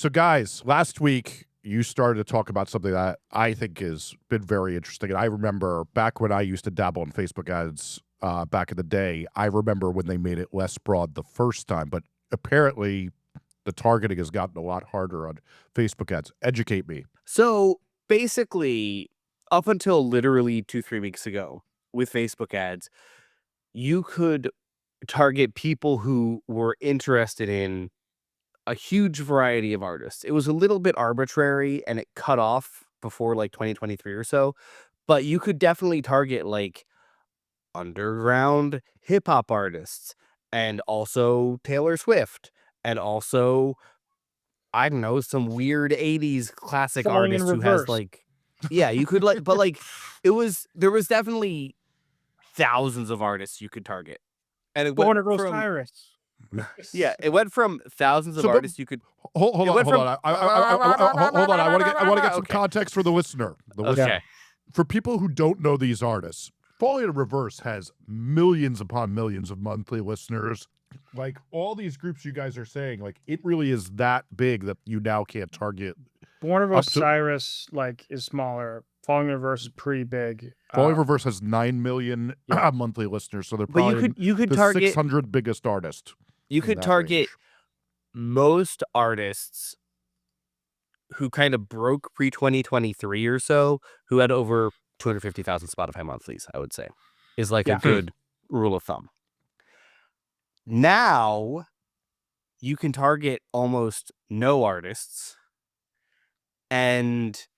So, guys, last week you started to talk about something that I think has been very interesting. And I remember back when I used to dabble in Facebook ads back in the day, I remember when they made it less broad the first time, but apparently the targeting has gotten a lot harder on Facebook ads. Educate me. So basically, up until literally 2, 3 weeks ago with Facebook ads, you could target people who were interested in a huge variety of artists. It was a little bit arbitrary and it cut off before like 2023 or so, but you could definitely target like underground hip hop artists and also Taylor Swift and also I don't know, some weird 80s classic Falling in artist who has reverse. like yeah, you could like but like there was definitely thousands of artists you could target. And it went Born of from Osiris. yeah, it went from thousands of So, but artists you could hold it on, went hold from on. Hold on. I want to get some okay. context for the listener. Okay. For people who don't know these artists, Falling in Reverse has millions upon millions of monthly listeners. Like all these groups you guys are saying, like it really is that big that you now can't target. Born of Up to Osiris is smaller. Falling in Reverse is pretty big. Falling in Reverse has 9 million Yeah. monthly listeners, so they're But probably you could the target 600 biggest artist. you in could that target range. most artists who kind of broke pre-2023 or so, who had over 250,000 Spotify monthlies, I would say, is like a Yeah. good rule of thumb. Now, you can target almost no artists, and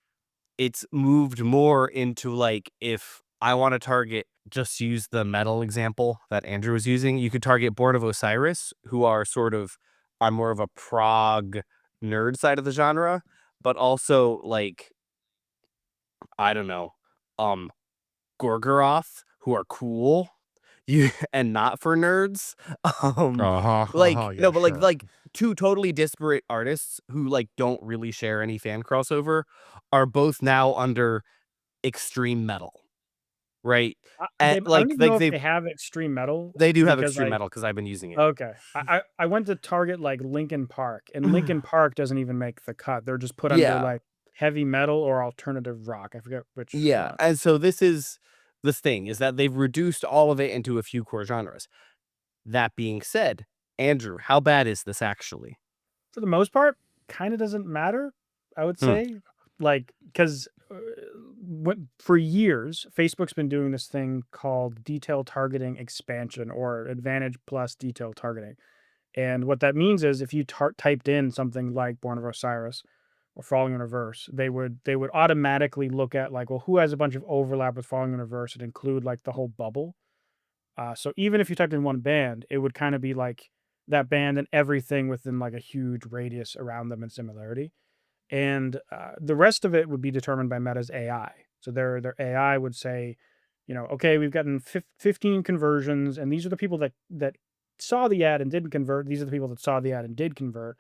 it's moved more into like if I want to target, just use the metal example that Andrew was using, you could target Born of Osiris, who are sort of on more of a prog nerd side of the genre, but also like I don't know, Gorgoroth, who are cool, you and not for nerds. Like Yeah, no, but sure. like two totally disparate artists who like don't really share any fan crossover are both now under extreme metal, right? I And don't even know if they have extreme metal they do have because extreme metal because I've been using it. okay. I went to target like Linkin Park, and Linkin Park doesn't even make the cut. They're just put under Yeah. like heavy metal or alternative rock. I forget which Yeah, one. and so this is the thing is that they've reduced all of it into a few core genres. That being said, Andrew, how bad is this actually? For the most part, kind of doesn't matter, I would say. Like, because for years, Facebook's been doing this thing called detail targeting expansion or Advantage Plus detail targeting. And what that means is if you typed in something like Born of Osiris or Falling in Reverse, they would automatically look at like, well, who has a bunch of overlap with Falling in Reverse and include like the whole bubble. So even if you typed in one band, it would kind of be like that band and everything within like a huge radius around them in similarity. And the rest of it would be determined by Meta's AI. So their AI would say, okay, we've gotten 15 conversions, and these are the people that saw the ad and didn't convert. These are the people that saw the ad and did convert.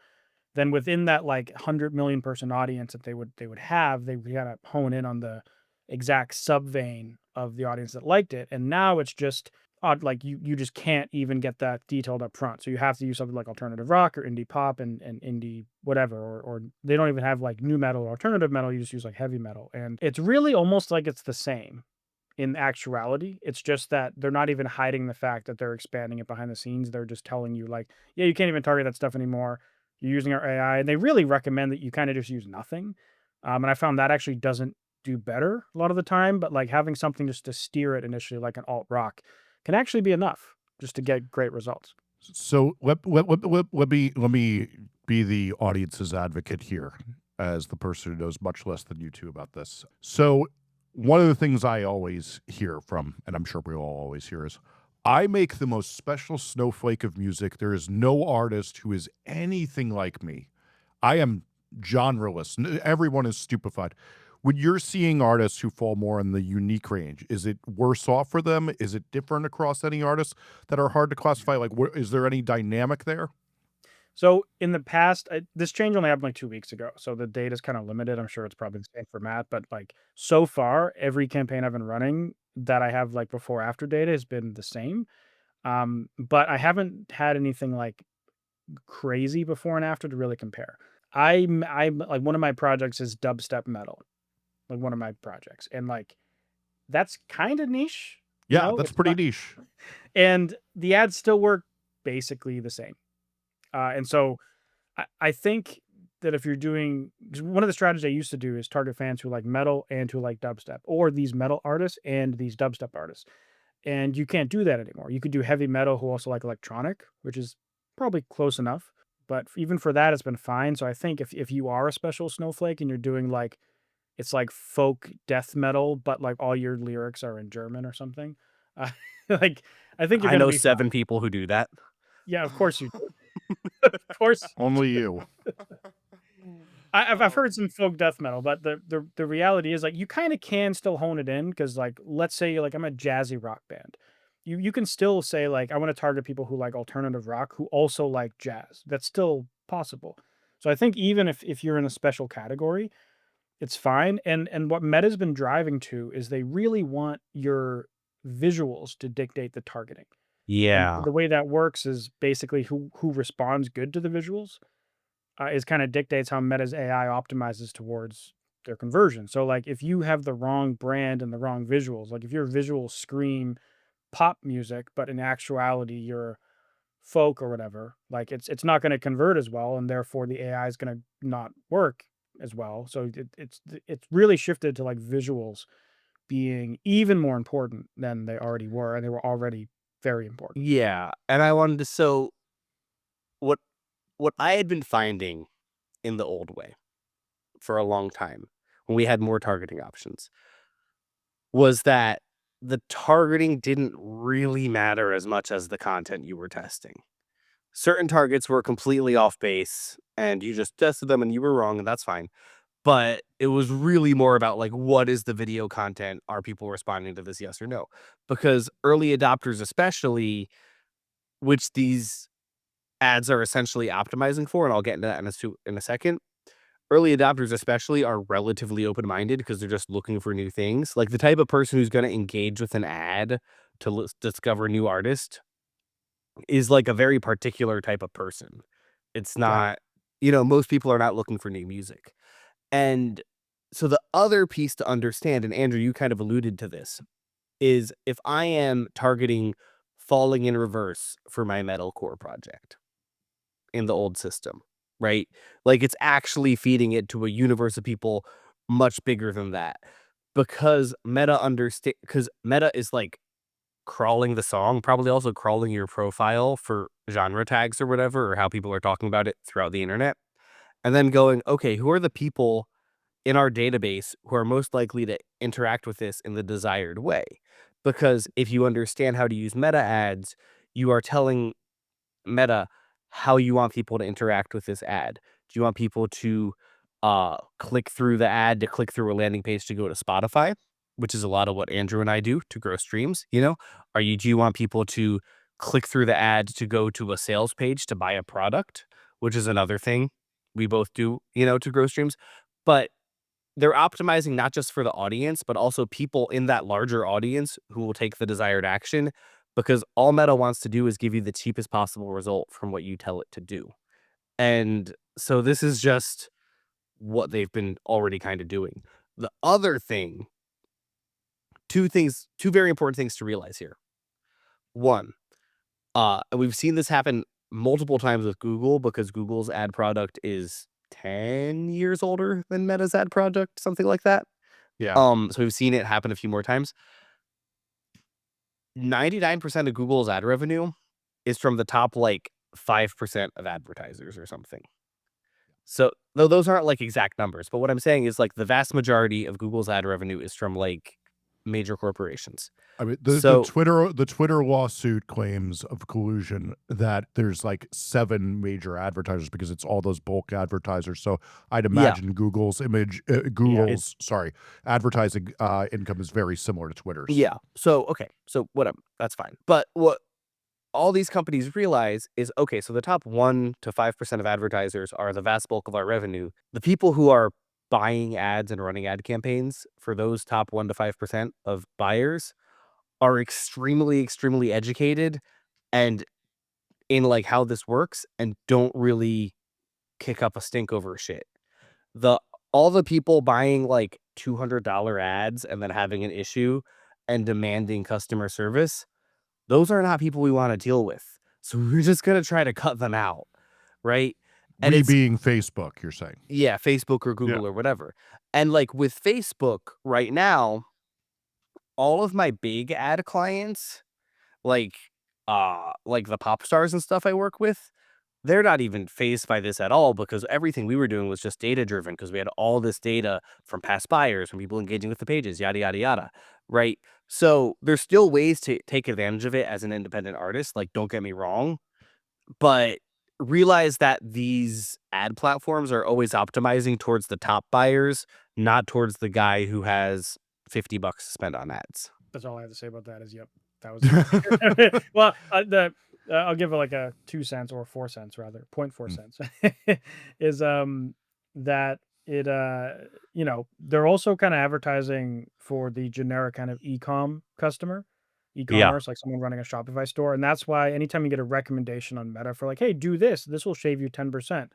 Then within that like 100 million person audience that they would have, they would kind of hone in on the exact sub vein of the audience that liked it. And now it's just odd, like you just can't even get that detailed up front. So you have to use something like alternative rock or indie pop and indie whatever, or they don't even have like new metal or alternative metal. You just use like heavy metal. And it's really almost like it's the same in actuality. It's just that they're not even hiding the fact that they're expanding it behind the scenes. They're just telling you like, yeah, you can't even target that stuff anymore. You're using our AI. And they really recommend that you kind of just use nothing. And I found that actually doesn't do better a lot of the time, but like having something just to steer it initially, like an alt rock, can actually be enough just to get great results. So let me be the audience's advocate here as the person who knows much less than you two about this. So one of the things I always hear from, and I'm sure we all always hear, is I make the most special snowflake of music. There is no artist who is anything like me. I am genreless. Everyone is stupefied. When you're seeing artists who fall more in the unique range, is it worse off for them? Is it different across any artists that are hard to classify? Like, is there any dynamic there? So in the past, this change only happened like 2 weeks ago. So the data is kind of limited. I'm sure it's probably the same for Matt, but like so far, every campaign I've been running that I have like before after data has been the same. But I haven't had anything like crazy before and after to really compare. I'm like, one of my projects is dubstep metal, like one of my projects, and like that's kind of niche, Yeah, that's it's pretty not, niche. and the ads still work basically the same. And so I think that if you're doing, 'cause one of the strategies I used to do is target fans who like metal and who like dubstep, or these metal artists and these dubstep artists. And you can't do that anymore. You could do heavy metal who also like electronic, which is probably close enough. But even for that, it's been fine. So I think if you are a special snowflake and you're doing like, it's like folk death metal, but like all your lyrics are in German or something, uh, like I think you're I gonna know be fine. 7 people who do that. Yeah, of course you do. Of course. Only you. I've heard some folk death metal, but the reality is like you kind of can still hone it in because like let's say like I'm a jazzy rock band. You can still say like I want to target people who like alternative rock who also like jazz. That's still possible. So I think even if you're in a special category, it's fine. And what Meta's been driving to is they really want your visuals to dictate the targeting. And Yeah. the way that works is basically who responds good to the visuals is kind of dictates how Meta's AI optimizes towards their conversion. So like if you have the wrong brand and the wrong visuals, like if your visuals scream pop music, but in actuality you're folk or whatever, like it's not going to convert as well, and therefore the AI is going to not work as well. So it's really shifted to like visuals being even more important than they already were, and they were already very important. Yeah, and I wanted to so what what I had been finding in the old way for a long time when we had more targeting options was that the targeting didn't really matter as much as the content you were testing. Certain targets were completely off base and you just tested them and you were wrong and that's fine. But it was really more about like what is the video content? Are people responding to this yes or no? Because early adopters especially, which these ads are essentially optimizing for, and I'll get into that in a second. Early adopters especially are relatively open-minded because they're just looking for new things. Like the type of person who's going to engage with an ad to discover a new artist is like a very particular type of person. It's Got it. not, most people are not looking for new music. And so the other piece to understand, and Andrew, you kind of alluded to this, is if I am targeting Falling in Reverse for my metalcore project in the old system, right? Like it's actually feeding it to a universe of people much bigger than that. Because Meta is like crawling the song, probably also crawling your profile for genre tags or whatever, or how people are talking about it throughout the internet. And then going, okay, who are the people in our database who are most likely to interact with this in the desired way? Because if you understand how to use meta ads, you are telling Meta how you want people to interact with this ad. Do you want people to click through the ad to click through a landing page to go to Spotify, which is a lot of what Andrew and I do to grow streams, do you want people to click through the ad to go to a sales page to buy a product, which is another thing we both do, to grow streams. But they're optimizing not just for the audience, but also people in that larger audience who will take the desired action, because all Meta wants to do is give you the cheapest possible result from what you tell it to do. And so this is just what they've been already kind of doing. The other thing, two very important things to realize here. One, and we've seen this happen multiple times with Google because Google's ad product is 10 years older than Meta's ad product, something like that. Yeah. So we've seen it happen a few more times. 99% of Google's ad revenue is from the top like 5% of advertisers or something. So though those aren't like exact numbers, but what I'm saying is like the vast majority of Google's ad revenue is from like major corporations. I mean, So the Twitter lawsuit claims of collusion that there's like 7 major advertisers because it's all those bulk advertisers. So I'd yeah, imagine Yeah, Google's advertising income is very similar to Twitter's. yeah. So okay, so whatever, that's fine. But what all these companies realize is, okay, so the top 1 to 5% of advertisers are the vast bulk of our revenue. The people who are buying ads and running ad campaigns for those top 1 to 5% of buyers are extremely, extremely educated and in like how this works and don't really kick up a stink over shit. All the people buying like $200 ads and then having an issue and demanding customer service, those are not people we want to deal with. So we're just going to try to cut them out, right? And We it's being Facebook, you're saying. yeah, Facebook or Google or whatever. And like with Facebook right now, all of my big ad clients, like the pop stars and stuff I work with, they're not even fazed by this at all because everything we were doing was just data driven because we had all this data from past buyers, from people engaging with the pages, yada, yada, yada. Right. So there's still ways to take advantage of it as an independent artist. Like, don't get me wrong, but realize that these ad platforms are always optimizing towards the top buyers, not towards the guy who has $50 to spend on ads. That's all I have to say about that. Is yep, that was well. I'll give it like a 2 cents or 4 cents rather, 0.4 cents. Is that it they're also kind of advertising for the generic kind of e-commerce, like someone running a Shopify store, and that's why anytime you get a recommendation on Meta for like, hey, do this will shave you 10%,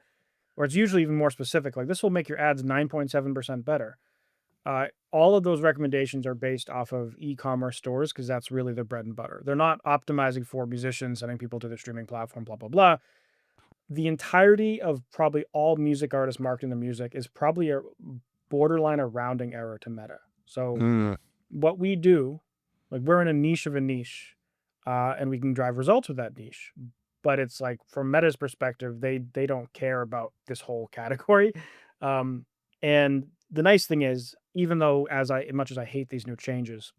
or it's usually even more specific, like this will make your ads 9.7% better. All of those recommendations are based off of e-commerce stores because that's really their bread and butter. They're not optimizing for musicians, sending people to the streaming platform, blah, blah, blah. The entirety of probably all music artists marketing their music is probably a borderline a rounding error to Meta. So what we do, like we're in a niche of a niche, and we can drive results with that niche. But it's like from Meta's perspective, they don't care about this whole category. And the nice thing is, even though as much as I hate these new changes,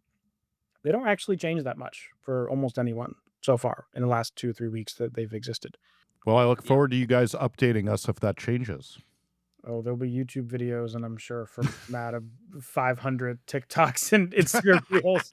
they don't actually change that much for almost anyone so far in the last 2 or 3 weeks that they've existed. Well, I look forward to you guys updating us if that changes. Oh, there'll be YouTube videos, and I'm sure from Matt of 500 TikToks and Instagram reels.